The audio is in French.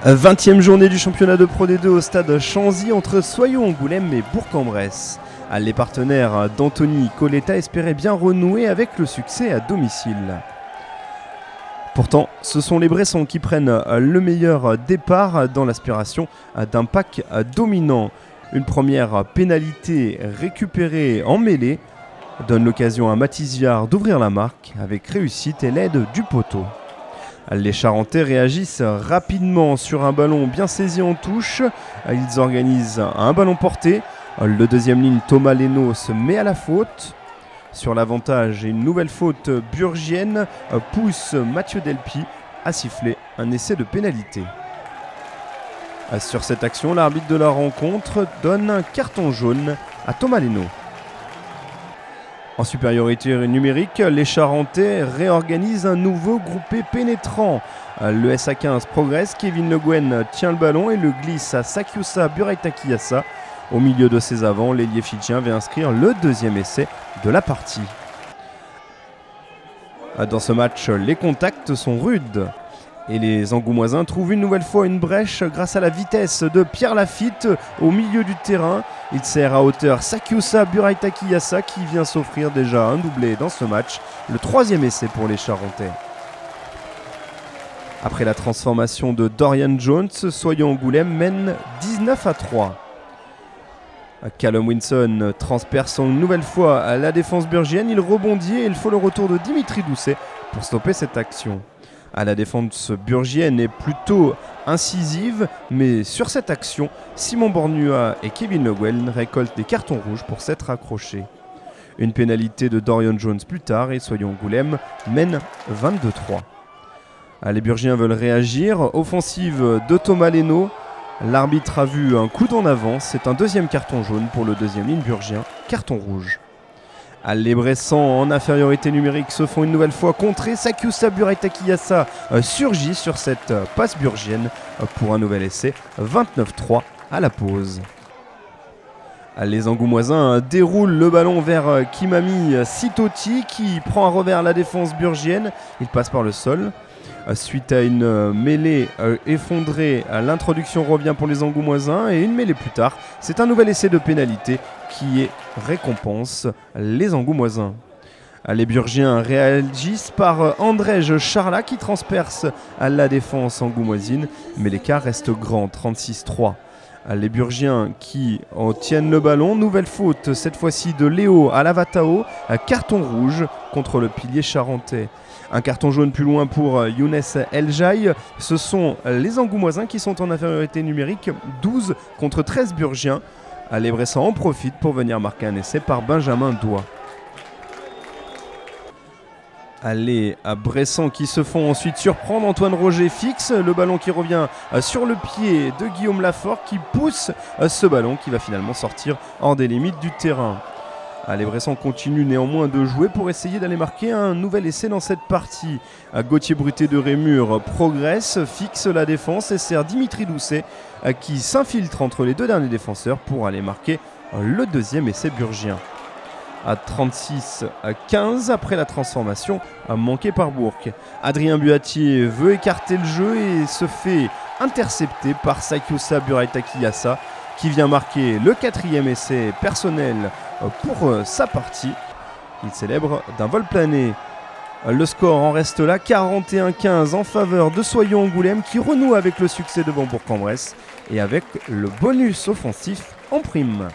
20e journée du championnat de Pro D2 au stade Chanzy entre Soyons-Angoulême et Bourg-en-Bresse. Les partenaires d'Anthony Coletta espéraient bien renouer avec le succès à domicile. Pourtant, ce sont les Bressons qui prennent le meilleur départ dans l'aspiration d'un pack dominant. Une première pénalité récupérée en mêlée donne l'occasion à Mathis Viard d'ouvrir la marque avec réussite et l'aide du poteau. Les Charentais réagissent rapidement sur un ballon bien saisi en touche. Ils organisent un ballon porté. Le deuxième ligne, Thomas Leno, se met à la faute. Sur l'avantage, une nouvelle faute burgienne pousse Mathieu Delpy à siffler un essai de pénalité. Sur cette action, l'arbitre de la rencontre donne un carton jaune à Thomas Leno. En supériorité numérique, les Charentais réorganisent un nouveau groupé pénétrant. Le SA15 progresse, Kevin Le Guen tient le ballon et le glisse à Sakyusa Buraitaki-Yasa. Au milieu de ses avants, l'ailier fidjien vient inscrire le deuxième essai de la partie. Dans ce match, les contacts sont rudes. Et les Angoumoisins trouvent une nouvelle fois une brèche grâce à la vitesse de Pierre Lafitte au milieu du terrain. Il sert à hauteur Sakyusa Buraitaki-Yasa qui vient s'offrir déjà un doublé dans ce match. Le troisième essai pour les Charentais. Après la transformation de Dorian Jones, Soyons-Angoulême mène 19-3. Callum Winson transperce une nouvelle fois la défense burgienne. Il rebondit et il faut le retour de Dimitri Doucet pour stopper cette action. La défense burgienne est plutôt incisive, mais sur cette action, Simon Bornua et Kevin Le Guen récoltent des cartons rouges pour s'être accrochés. Une pénalité de Dorian Jones plus tard et Soyons-Angoulême mène 22-3. Les Burgiens veulent réagir. Offensive de Thomas Leno. L'arbitre a vu un coup d'en avance. C'est un deuxième carton jaune pour le deuxième ligne burgien. Carton rouge. Les Bressans en infériorité numérique se font une nouvelle fois contrer. Sakyusa Buraitaki-Yasa surgit sur cette passe burgienne pour un nouvel essai. 29-3 à la pause. Les Angoumoisins déroulent le ballon vers Kimami Sitoti qui prend à revers la défense burgienne. Il passe par le sol. Suite à une mêlée effondrée, l'introduction revient pour les Angoumoisins et une mêlée plus tard, c'est un nouvel essai de pénalité qui récompense les Angoumoisins. Les Burgiens réagissent par Andrej Charla qui transperce la défense angoumoisine, mais l'écart reste grand, 36-3. Les Burgiens qui tiennent le ballon, nouvelle faute cette fois-ci de Léo Alavatao, carton rouge contre le pilier charentais. Un carton jaune plus loin pour Younes Eljaï. Ce sont les Angoumoisins qui sont en infériorité numérique, 12 contre 13 Burgiens. Les Bressans en profitent pour venir marquer un essai par Benjamin Doigt. Les Bressans qui se font ensuite surprendre. Antoine Roger fixe le ballon qui revient sur le pied de Guillaume Lafort qui pousse ce ballon qui va finalement sortir hors des limites du terrain. Les Bressans continuent néanmoins de jouer pour essayer d'aller marquer un nouvel essai dans cette partie. Gauthier Bruté de Rémur progresse, fixe la défense et sert Dimitri Doucet qui s'infiltre entre les deux derniers défenseurs pour aller marquer le deuxième essai burgien. À 36-15 après la transformation manquée par Bourg. Adrien Buatier veut écarter le jeu et se fait intercepter par Sakyusa Buraitaki-Yasa qui vient marquer le quatrième essai personnel pour sa partie. Il célèbre d'un vol plané. Le score en reste là, 41-15 en faveur de Soyons-Angoulême qui renoue avec le succès devant Bourg-en-Bresse et avec le bonus offensif en prime.